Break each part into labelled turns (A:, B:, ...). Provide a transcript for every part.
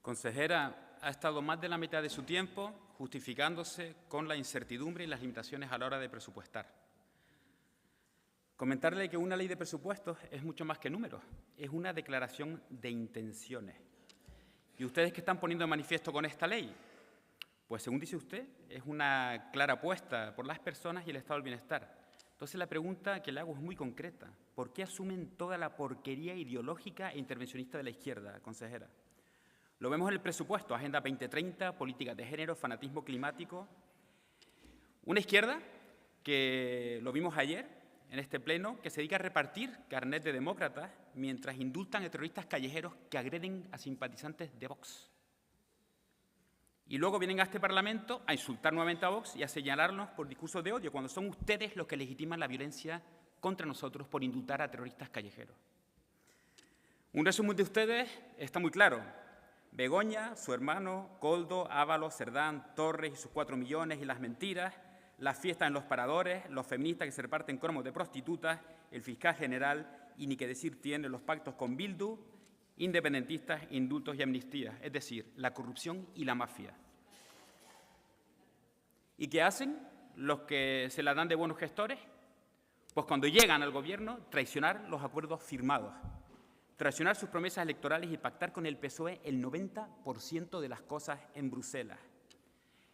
A: Consejera, ha estado más de la mitad de su tiempo justificándose con la incertidumbre y las limitaciones a la hora de presupuestar. Comentarle que una ley de presupuestos es mucho más que números, es una declaración de intenciones. ¿Y ustedes qué están poniendo de manifiesto con esta ley? Pues según dice usted, es una clara apuesta por las personas y el estado del bienestar. Entonces la pregunta que le hago es muy concreta. ¿Por qué asumen toda la porquería ideológica e intervencionista de la izquierda, consejera? Lo vemos en el presupuesto, Agenda 2030, políticas de género, fanatismo climático. Una izquierda que lo vimos ayer en este pleno, que se dedica a repartir carnet de demócratas mientras indultan a terroristas callejeros que agreden a simpatizantes de Vox. Y luego vienen a este Parlamento a insultar nuevamente a Vox y a señalarnos por discursos de odio, cuando son ustedes los que legitiman la violencia contra nosotros por indultar a terroristas callejeros. Un resumen de ustedes está muy claro. Begoña, su hermano, Koldo, Ábalos, Cerdán, Torres y sus 4 millones y las mentiras, las fiestas en los paradores, los feministas que se reparten cromos de prostitutas, el fiscal general y ni qué decir tiene los pactos con Bildu, independentistas, indultos y amnistías, es decir, la corrupción y la mafia. ¿Y qué hacen los que se la dan de buenos gestores? Pues cuando llegan al gobierno, traicionar los acuerdos firmados, traicionar sus promesas electorales y pactar con el PSOE el 90% de las cosas en Bruselas.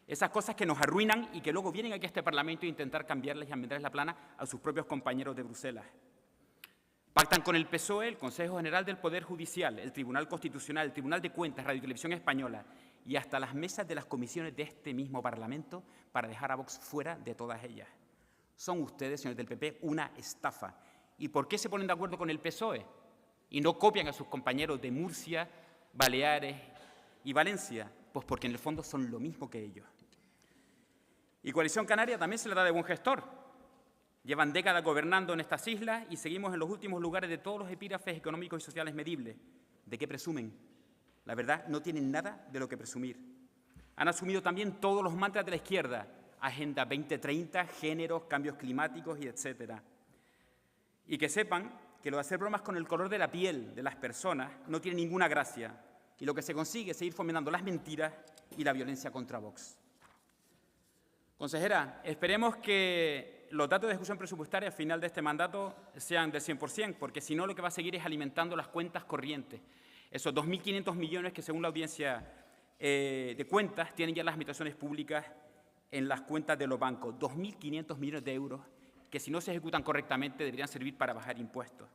A: Esas cosas que nos arruinan y que luego vienen aquí a este Parlamento a intentar cambiarles y enmendarles la plana a sus propios compañeros de Bruselas. Pactan con el PSOE, el Consejo General del Poder Judicial, el Tribunal Constitucional, el Tribunal de Cuentas, Radio y Televisión Española y hasta las mesas de las comisiones de este mismo Parlamento para dejar a Vox fuera de todas ellas. Son ustedes, señores del PP, una estafa. ¿Y por qué se ponen de acuerdo con el PSOE y no copian a sus compañeros de Murcia, Baleares y Valencia? Pues porque en el fondo son lo mismo que ellos. Y Coalición Canaria también se le da de buen gestor. Llevan décadas gobernando en estas islas y seguimos en los últimos lugares de todos los epígrafes económicos y sociales medibles. ¿De qué presumen? La verdad, no tienen nada de lo que presumir. Han asumido también todos los mantras de la izquierda, Agenda 2030, géneros, cambios climáticos y etcétera. Y que sepan que lo de hacer bromas con el color de la piel de las personas no tiene ninguna gracia y lo que se consigue es seguir fomentando las mentiras y la violencia contra Vox. Consejera, esperemos que los datos de ejecución presupuestaria al final de este mandato sean del 100%, porque si no lo que va a seguir es alimentando las cuentas corrientes. Esos 2.500 millones que según la audiencia de cuentas tienen ya las administraciones públicas en las cuentas de los bancos. 2.500 millones de euros que si no se ejecutan correctamente deberían servir para bajar impuestos.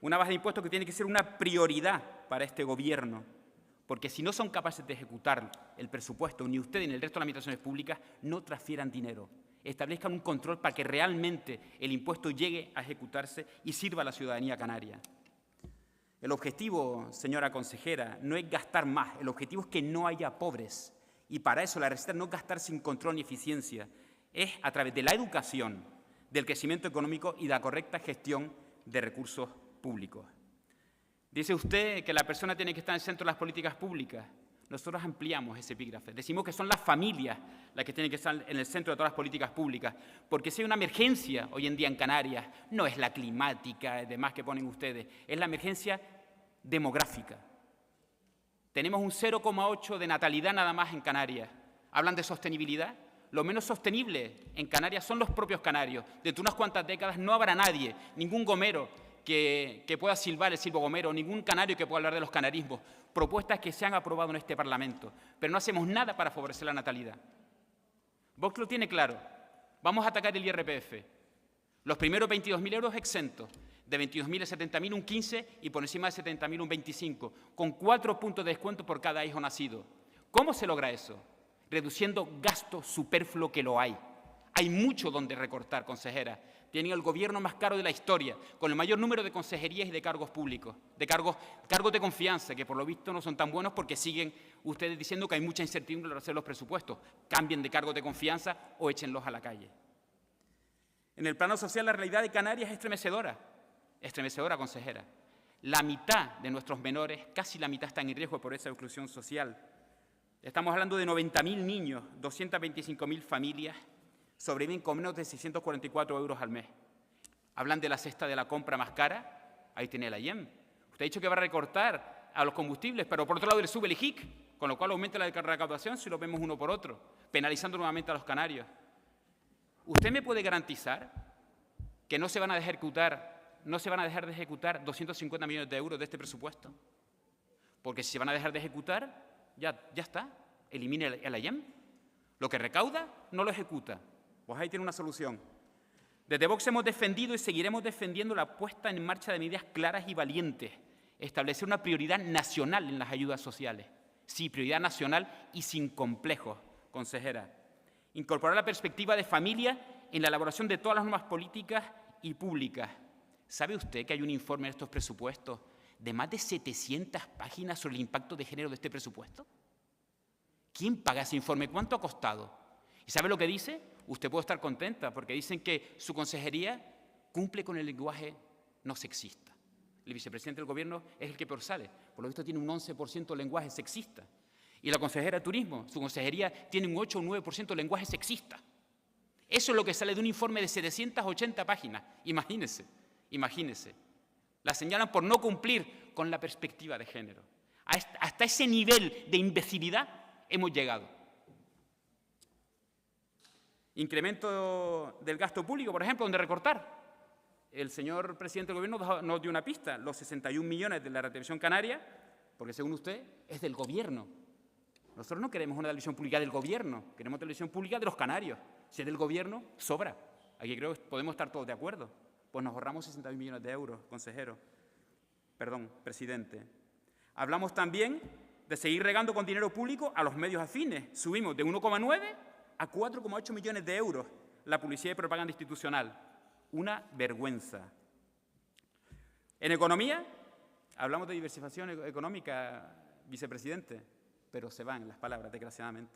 A: Una baja de impuestos que tiene que ser una prioridad para este Gobierno, porque si no son capaces de ejecutar el presupuesto, ni usted ni el resto de las administraciones públicas, no transfieran dinero. Establezcan un control para que realmente el impuesto llegue a ejecutarse y sirva a la ciudadanía canaria. El objetivo, señora consejera, no es gastar más, el objetivo es que no haya pobres. Y para eso la receta no es gastar sin control ni eficiencia, es a través de la educación, del crecimiento económico y de la correcta gestión de recursos públicos. Dice usted que la persona tiene que estar en el centro de las políticas públicas. Nosotros ampliamos ese epígrafe. Decimos que son las familias las que tienen que estar en el centro de todas las políticas públicas, porque si hay una emergencia hoy en día en Canarias, no es la climática y demás que ponen ustedes, es la emergencia demográfica. Tenemos un 0,8 de natalidad nada más en Canarias. ¿Hablan de sostenibilidad? Lo menos sostenible en Canarias son los propios canarios. Dentro de unas cuantas décadas no habrá nadie, ningún gomero, que pueda silbar el silbo gomero, ningún canario que pueda hablar de los canarismos, propuestas que se han aprobado en este Parlamento, pero no hacemos nada para favorecer la natalidad. Vox lo tiene claro, vamos a atacar el IRPF, los primeros 22.000 euros exentos, de 22.000 a 70.000 un 15 y por encima de 70.000 un 25, con 4 puntos de descuento por cada hijo nacido. ¿Cómo se logra eso? Reduciendo gasto superfluo que lo hay. Hay mucho donde recortar, consejera. Tienen el gobierno más caro de la historia, con el mayor número de consejerías y de cargos públicos, de cargos de confianza, que por lo visto no son tan buenos porque siguen ustedes diciendo que hay mucha incertidumbre al hacer los presupuestos. Cambien de cargos de confianza o échenlos a la calle. En el plano social, la realidad de Canarias es estremecedora, consejera. La mitad de nuestros menores, casi la mitad, están en riesgo por esa exclusión social. Estamos hablando de 90.000 niños, 225.000 familias, sobreviven con menos de 644 euros al mes. Hablan de la cesta de la compra más cara, ahí tiene la IEM. Usted ha dicho que va a recortar a los combustibles, pero por otro lado le sube el IGIC, con lo cual aumenta la recaudación si lo vemos uno por otro, penalizando nuevamente a los canarios. ¿Usted me puede garantizar que no se van a dejar de ejecutar 250 millones de euros de este presupuesto? Porque si se van a dejar de ejecutar, ya está, elimine el AIEM. Lo que recauda, no lo ejecuta. Pues ahí tiene una solución. Desde Vox hemos defendido y seguiremos defendiendo la puesta en marcha de medidas claras y valientes. Establecer una prioridad nacional en las ayudas sociales. Sí, prioridad nacional y sin complejos, consejera. Incorporar la perspectiva de familia en la elaboración de todas las normas políticas y públicas. ¿Sabe usted que hay un informe en estos presupuestos de más de 700 páginas sobre el impacto de género de este presupuesto? ¿Quién paga ese informe? ¿Cuánto ha costado? ¿Y sabe lo que dice? Usted puede estar contenta porque dicen que su consejería cumple con el lenguaje no sexista. El vicepresidente del Gobierno es el que peor sale. Por lo visto tiene un 11% de lenguaje sexista. Y la consejera de Turismo, su consejería, tiene un 8 o un 9% de lenguaje sexista. Eso es lo que sale de un informe de 780 páginas. Imagínese, imagínese. La señalan por no cumplir con la perspectiva de género. Hasta ese nivel de imbecilidad hemos llegado. Incremento del gasto público, por ejemplo, donde recortar. El señor presidente del Gobierno nos dio una pista. Los 61 millones de la televisión canaria, porque según usted, es del Gobierno. Nosotros no queremos una televisión pública del Gobierno, queremos televisión pública de los canarios. Si es del Gobierno, sobra. Aquí creo que podemos estar todos de acuerdo. Pues nos ahorramos 61 millones de euros, consejero. Perdón, presidente. Hablamos también de seguir regando con dinero público a los medios afines. Subimos de 1,9 a 4,8 millones de euros la publicidad y propaganda institucional. Una vergüenza. En economía, hablamos de diversificación económica, vicepresidente, pero se van las palabras, desgraciadamente.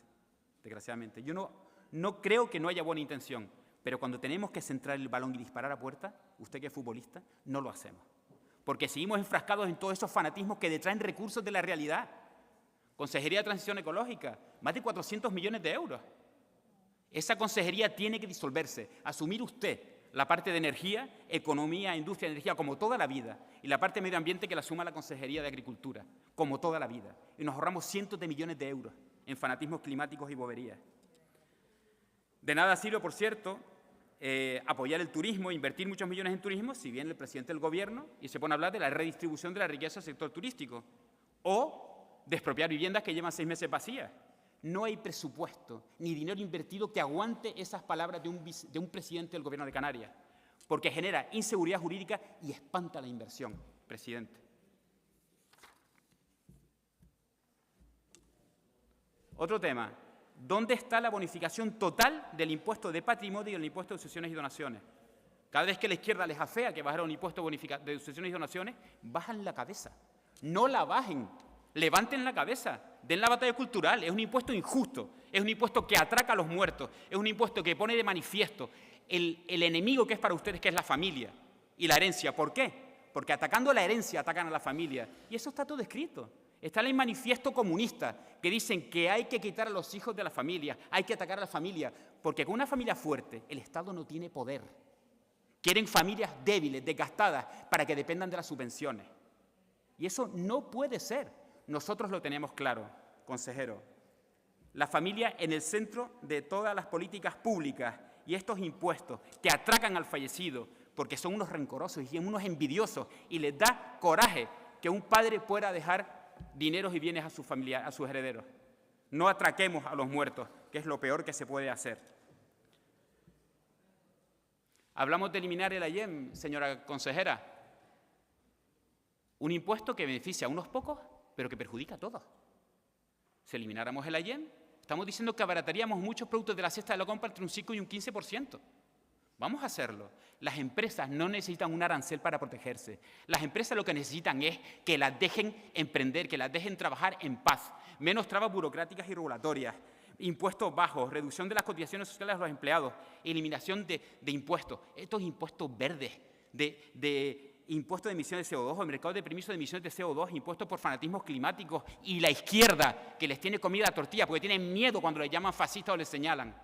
A: Desgraciadamente. Yo no creo que no haya buena intención, pero cuando tenemos que centrar el balón y disparar a puerta, usted que es futbolista, no lo hacemos. Porque seguimos enfrascados en todos esos fanatismos que detraen recursos de la realidad. Consejería de Transición Ecológica, más de 400 millones de euros. Esa consejería tiene que disolverse, asumir usted la parte de energía, economía, industria, energía, como toda la vida, y la parte de medio ambiente que la asuma la Consejería de Agricultura, como toda la vida. Y nos ahorramos cientos de millones de euros en fanatismos climáticos y boberías. De nada sirve, por cierto, apoyar el turismo, invertir muchos millones en turismo, si viene el presidente del Gobierno y se pone a hablar de la redistribución de la riqueza del sector turístico, o de expropiar viviendas que llevan 6 meses vacías. No hay presupuesto ni dinero invertido que aguante esas palabras de un presidente del Gobierno de Canarias, porque genera inseguridad jurídica y espanta la inversión, presidente. Otro tema. ¿Dónde está la bonificación total del impuesto de patrimonio y del impuesto de sucesiones y donaciones? Cada vez que la izquierda les afea que bajaron un impuesto de sucesiones y donaciones, bajan la cabeza. No la bajen. Levanten la cabeza, den la batalla cultural. Es un impuesto injusto, es un impuesto que atraca a los muertos, es un impuesto que pone de manifiesto el enemigo que es para ustedes, que es la familia y la herencia. ¿Por qué? Porque atacando a la herencia atacan a la familia. Y eso está todo escrito. Está en el manifiesto comunista, que dicen que hay que quitar a los hijos de la familia, hay que atacar a la familia, porque con una familia fuerte el Estado no tiene poder. Quieren familias débiles, desgastadas, para que dependan de las subvenciones. Y eso no puede ser. Nosotros lo tenemos claro, consejero. La familia en el centro de todas las políticas públicas y estos impuestos que atracan al fallecido porque son unos rencorosos y unos envidiosos y les da coraje que un padre pueda dejar dineros y bienes a su familia, a sus herederos. No atraquemos a los muertos, que es lo peor que se puede hacer. Hablamos de eliminar el AIEM, señora consejera. Un impuesto que beneficia a unos pocos, pero que perjudica a todos. Si elimináramos el AIEM, estamos diciendo que abarataríamos muchos productos de la cesta de la compra entre un 5 y un 15%. Vamos a hacerlo. Las empresas no necesitan un arancel para protegerse. Las empresas lo que necesitan es que las dejen emprender, que las dejen trabajar en paz. Menos trabas burocráticas y regulatorias, impuestos bajos, reducción de las cotizaciones sociales a los empleados, eliminación de impuestos. Estos impuestos verdes, de impuestos de emisiones de CO2, o el mercado de permisos de emisiones de CO2, impuestos por fanatismos climáticos, y la izquierda que les tiene comida a tortilla porque tienen miedo cuando les llaman fascistas o les señalan.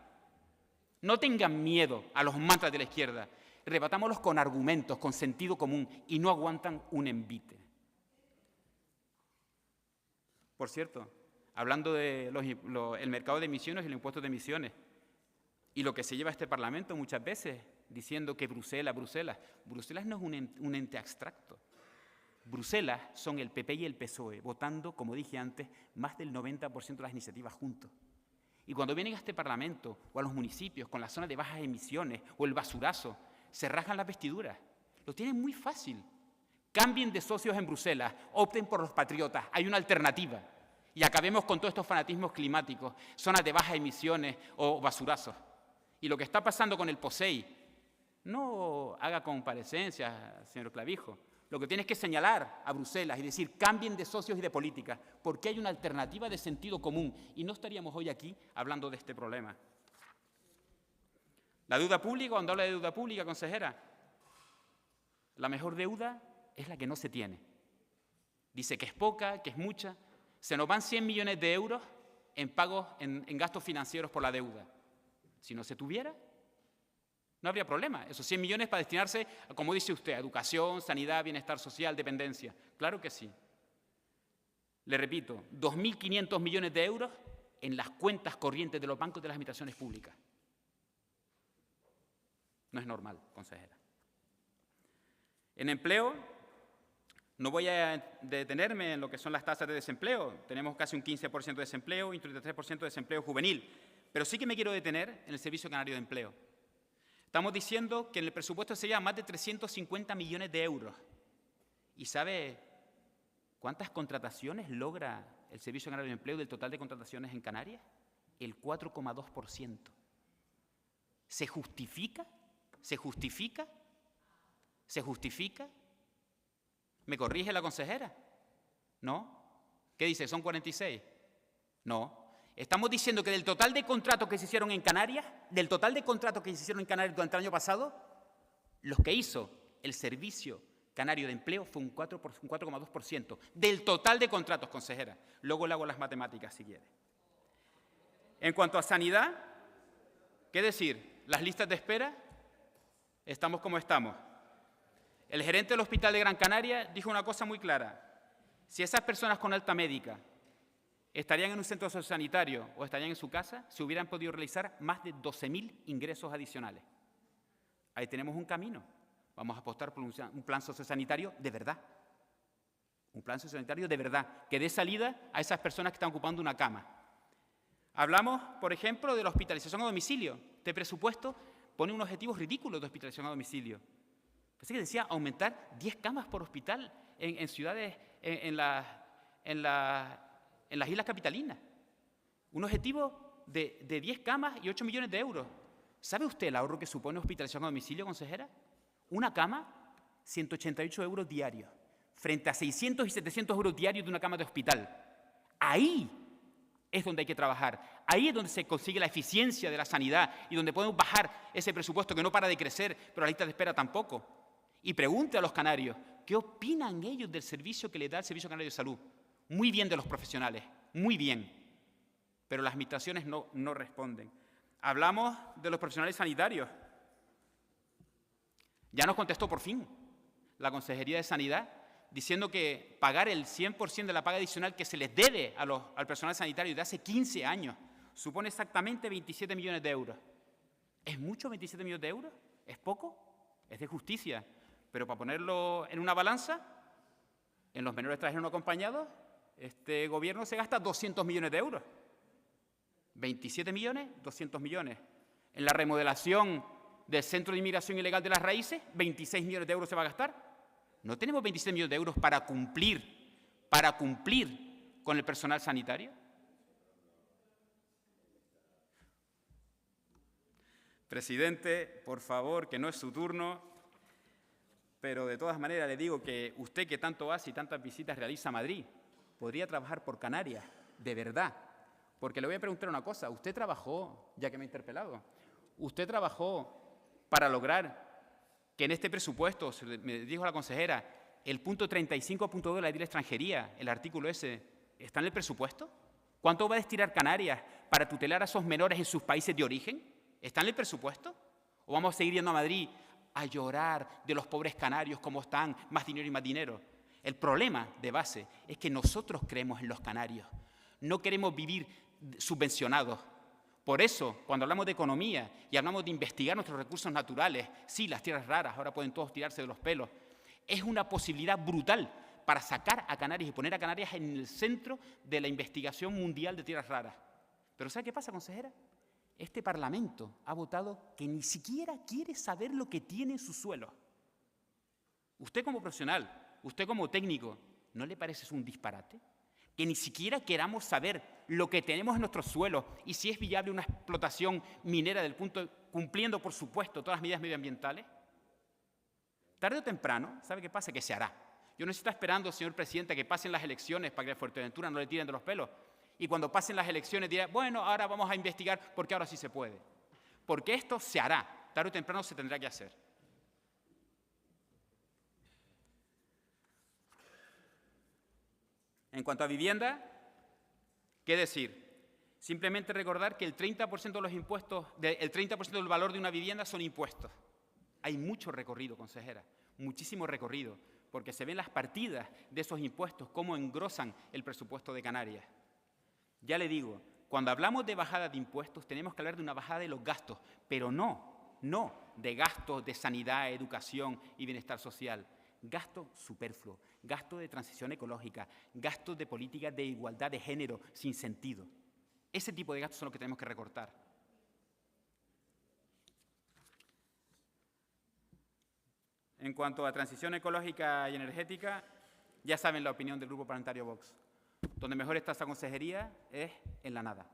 A: No tengan miedo a los mantras de la izquierda. Rebatámoslos con argumentos, con sentido común, y no aguantan un envite. Por cierto, hablando de el mercado de emisiones y los impuestos de emisiones, y lo que se lleva a este Parlamento muchas veces diciendo que Bruselas no es un ente abstracto. Bruselas son el PP y el PSOE, votando, como dije antes, más del 90% de las iniciativas juntos. Y cuando vienen a este Parlamento o a los municipios con las zonas de bajas emisiones o el basurazo, se rasgan las vestiduras. Lo tienen muy fácil. Cambien de socios en Bruselas, opten por los patriotas, hay una alternativa. Y acabemos con todos estos fanatismos climáticos, zonas de bajas emisiones o basurazos. Y lo que está pasando con el POSEI, no haga comparecencias, señor Clavijo. Lo que tiene es que señalar a Bruselas y decir, cambien de socios y de política, porque hay una alternativa de sentido común y no estaríamos hoy aquí hablando de este problema. La deuda pública, cuando habla de deuda pública, consejera, la mejor deuda es la que no se tiene. Dice que es poca, que es mucha. Se nos van 100 millones de euros en pagos, en gastos financieros por la deuda. Si no se tuviera, no habría problema. Esos 100 millones para destinarse, como dice usted, a educación, sanidad, bienestar social, dependencia. Claro que sí. Le repito, 2.500 millones de euros en las cuentas corrientes de los bancos de las administraciones públicas. No es normal, consejera. En empleo, no voy a detenerme en lo que son las tasas de desempleo. Tenemos casi un 15% de desempleo y un 33% de desempleo juvenil. Pero sí que me quiero detener en el Servicio Canario de Empleo. Estamos diciendo que en el presupuesto se llevan más de 350 millones de euros. ¿Y sabe cuántas contrataciones logra el Servicio Canario de Empleo del total de contrataciones en Canarias? El 4,2%. ¿Se justifica? ¿Se justifica? ¿Se justifica? ¿Me corrige la consejera? ¿No? ¿Qué dice? ¿Son 46? No. Estamos diciendo que del total de contratos que se hicieron en Canarias, durante el año pasado, los que hizo el Servicio Canario de Empleo fue un 4,2%. Del total de contratos, consejera. Luego le hago las matemáticas, si quiere. En cuanto a sanidad, ¿qué decir? Las listas de espera, estamos como estamos. El gerente del Hospital de Gran Canaria dijo una cosa muy clara. Si esas personas con alta médica estarían en un centro sociosanitario o estarían en su casa, se hubieran podido realizar más de 12.000 ingresos adicionales. Ahí tenemos un camino. Vamos a apostar por un plan sociosanitario de verdad. Un plan sociosanitario de verdad, que dé salida a esas personas que están ocupando una cama. Hablamos, por ejemplo, de la hospitalización a domicilio. Este presupuesto pone unos objetivos ridículos de hospitalización a domicilio. Pensé que decía aumentar 10 camas por hospital en ciudades, en las islas capitalinas. Un objetivo de 10 camas y 8 millones de euros. ¿Sabe usted el ahorro que supone hospitalización a domicilio, consejera? Una cama, 188 euros diarios, frente a 600 y 700 euros diarios de una cama de hospital. Ahí es donde hay que trabajar. Ahí es donde se consigue la eficiencia de la sanidad y donde podemos bajar ese presupuesto que no para de crecer, pero la lista de espera tampoco. Y pregunte a los canarios, ¿qué opinan ellos del servicio que les da el Servicio Canario de Salud? Muy bien de los profesionales, muy bien, pero las administraciones no responden. Hablamos de los profesionales sanitarios. Ya nos contestó por fin la Consejería de Sanidad diciendo que pagar el 100% de la paga adicional que se les debe al personal sanitario de hace 15 años supone exactamente 27 millones de euros. ¿Es mucho 27 millones de euros? ¿Es poco? Es de justicia. Pero para ponerlo en una balanza, en los menores extranjeros no acompañados, este gobierno se gasta 200 millones de euros. 27 millones, 200 millones. En la remodelación del Centro de Inmigración Ilegal de las Raíces, 26 millones de euros se va a gastar. No tenemos 27 millones de euros para cumplir con el personal sanitario. Presidente, por favor, que no es su turno. Pero de todas maneras le digo que usted que tanto hace y tantas visitas realiza a Madrid, podría trabajar por Canarias, de verdad. Porque le voy a preguntar una cosa, usted trabajó, ya que me ha interpelado, usted trabajó para lograr que en este presupuesto, me dijo la consejera, el punto 35.2 de la ley de extranjería, el artículo ese, ¿está en el presupuesto? ¿Cuánto va a destinar Canarias para tutelar a esos menores en sus países de origen? ¿Está en el presupuesto? ¿O vamos a seguir yendo a Madrid a llorar de los pobres canarios, cómo están, más dinero y más dinero? El problema de base es que nosotros creemos en los canarios. No queremos vivir subvencionados. Por eso, cuando hablamos de economía y hablamos de investigar nuestros recursos naturales, sí, las tierras raras, ahora pueden todos tirarse de los pelos, es una posibilidad brutal para sacar a Canarias y poner a Canarias en el centro de la investigación mundial de tierras raras. Pero ¿sabe qué pasa, consejera? Este Parlamento ha votado que ni siquiera quiere saber lo que tiene en su suelo. Usted como profesional, usted como técnico, ¿no le parece eso un disparate? Que ni siquiera queramos saber lo que tenemos en nuestros suelos y si es viable una explotación minera cumpliendo, por supuesto, todas las medidas medioambientales. Tarde o temprano, ¿sabe qué pasa? Que se hará. Yo no estoy esperando, señor presidente, que pasen las elecciones para que a Fuerteventura no le tiren de los pelos. Y cuando pasen las elecciones dirá, bueno, ahora vamos a investigar porque ahora sí se puede. Porque esto se hará. Tarde o temprano se tendrá que hacer. En cuanto a vivienda, ¿qué decir? Simplemente recordar que el 30% de los impuestos, el 30% del valor de una vivienda son impuestos. Hay mucho recorrido, consejera, muchísimo recorrido, porque se ven las partidas de esos impuestos, cómo engrosan el presupuesto de Canarias. Ya le digo, cuando hablamos de bajada de impuestos, tenemos que hablar de una bajada de los gastos, pero no de gastos de sanidad, educación y bienestar social. Gasto superfluo, gasto de transición ecológica, gastos de políticas de igualdad de género sin sentido. Ese tipo de gastos son los que tenemos que recortar. En cuanto a transición ecológica y energética, ya saben la opinión del Grupo Parlamentario Vox. Donde mejor está esa consejería es en la nada.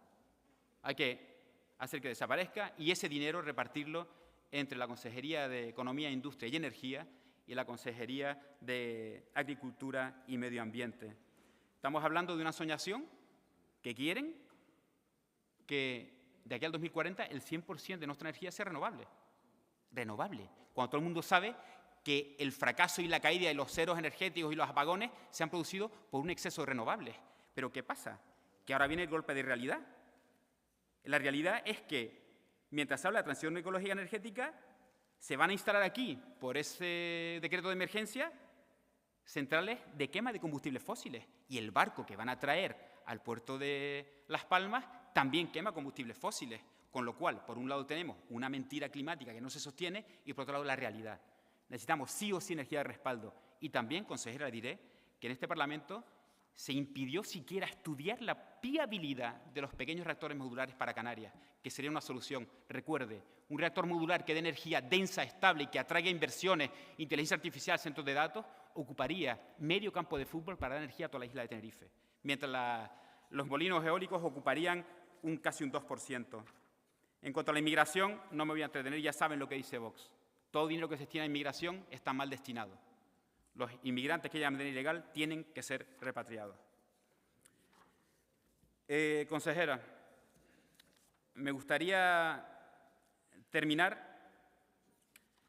A: Hay que hacer que desaparezca y ese dinero repartirlo entre la Consejería de Economía, Industria y Energía y la Consejería de Agricultura y Medio Ambiente. Estamos hablando de una soñación que quieren que de aquí al 2040 el 100% de nuestra energía sea renovable. Renovable. Cuando todo el mundo sabe que el fracaso y la caída de los ceros energéticos y los apagones se han producido por un exceso de renovables. Pero ¿qué pasa? Que ahora viene el golpe de realidad. La realidad es que mientras se habla de transición ecológica y energética, se van a instalar aquí, por ese decreto de emergencia, centrales de quema de combustibles fósiles. Y el barco que van a traer al puerto de Las Palmas también quema combustibles fósiles. Con lo cual, por un lado tenemos una mentira climática que no se sostiene y por otro lado la realidad. Necesitamos sí o sí energía de respaldo. Y también, consejera, le diré que en este Parlamento se impidió siquiera estudiar la viabilidad de los pequeños reactores modulares para Canarias, que sería una solución. Recuerde, un reactor modular que dé energía densa, estable y que atraiga inversiones, inteligencia artificial, centros de datos, ocuparía medio campo de fútbol para dar energía a toda la isla de Tenerife, mientras los molinos eólicos ocuparían casi un 2%. En cuanto a la inmigración, no me voy a entretener, ya saben lo que dice Vox. Todo dinero que se destina a inmigración está mal destinado. Los inmigrantes que llegan de manera ilegal tienen que ser repatriados. Consejera, me gustaría terminar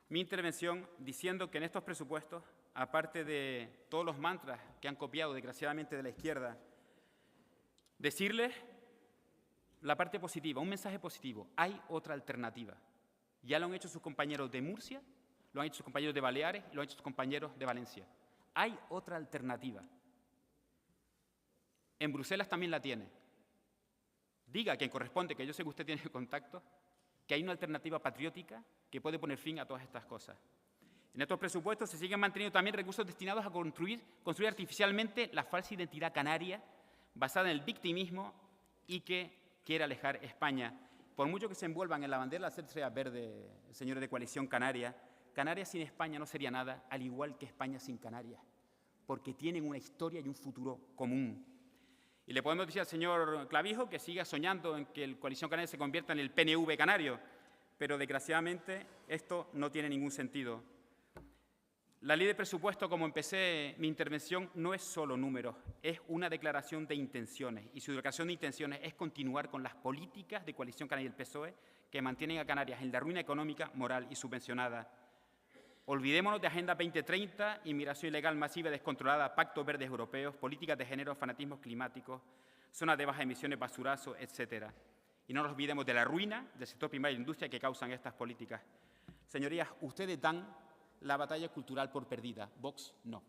A: mi intervención diciendo que en estos presupuestos, aparte de todos los mantras que han copiado desgraciadamente de la izquierda, decirles la parte positiva, un mensaje positivo. Hay otra alternativa. Ya lo han hecho sus compañeros de Murcia, lo han hecho sus compañeros de Baleares, lo han hecho sus compañeros de Valencia. Hay otra alternativa. En Bruselas también la tiene. Diga a quien corresponde, que yo sé que usted tiene contacto, que hay una alternativa patriótica que puede poner fin a todas estas cosas. En estos presupuestos se siguen manteniendo también recursos destinados a construir artificialmente la falsa identidad canaria, basada en el victimismo y que quiere alejar España. Por mucho que se envuelvan en la bandera de las estrellas verdes, señores de Coalición Canaria, Canarias sin España no sería nada, al igual que España sin Canarias, porque tienen una historia y un futuro común. Y le podemos decir al señor Clavijo que siga soñando en que el Coalición Canaria se convierta en el PNV canario, pero desgraciadamente esto no tiene ningún sentido. La ley de presupuesto, como empecé mi intervención, no es solo números, es una declaración de intenciones. Y su declaración de intenciones es continuar con las políticas de Coalición Canaria y el PSOE que mantienen a Canarias en la ruina económica, moral y subvencionada. Olvidémonos de Agenda 2030, inmigración ilegal masiva y descontrolada, pactos verdes europeos, políticas de género, fanatismos climáticos, zonas de bajas emisiones, basurazo, etc. Y no nos olvidemos de la ruina del sector primario y la industria que causan estas políticas. Señorías, ustedes dan la batalla cultural por perdida, Vox no.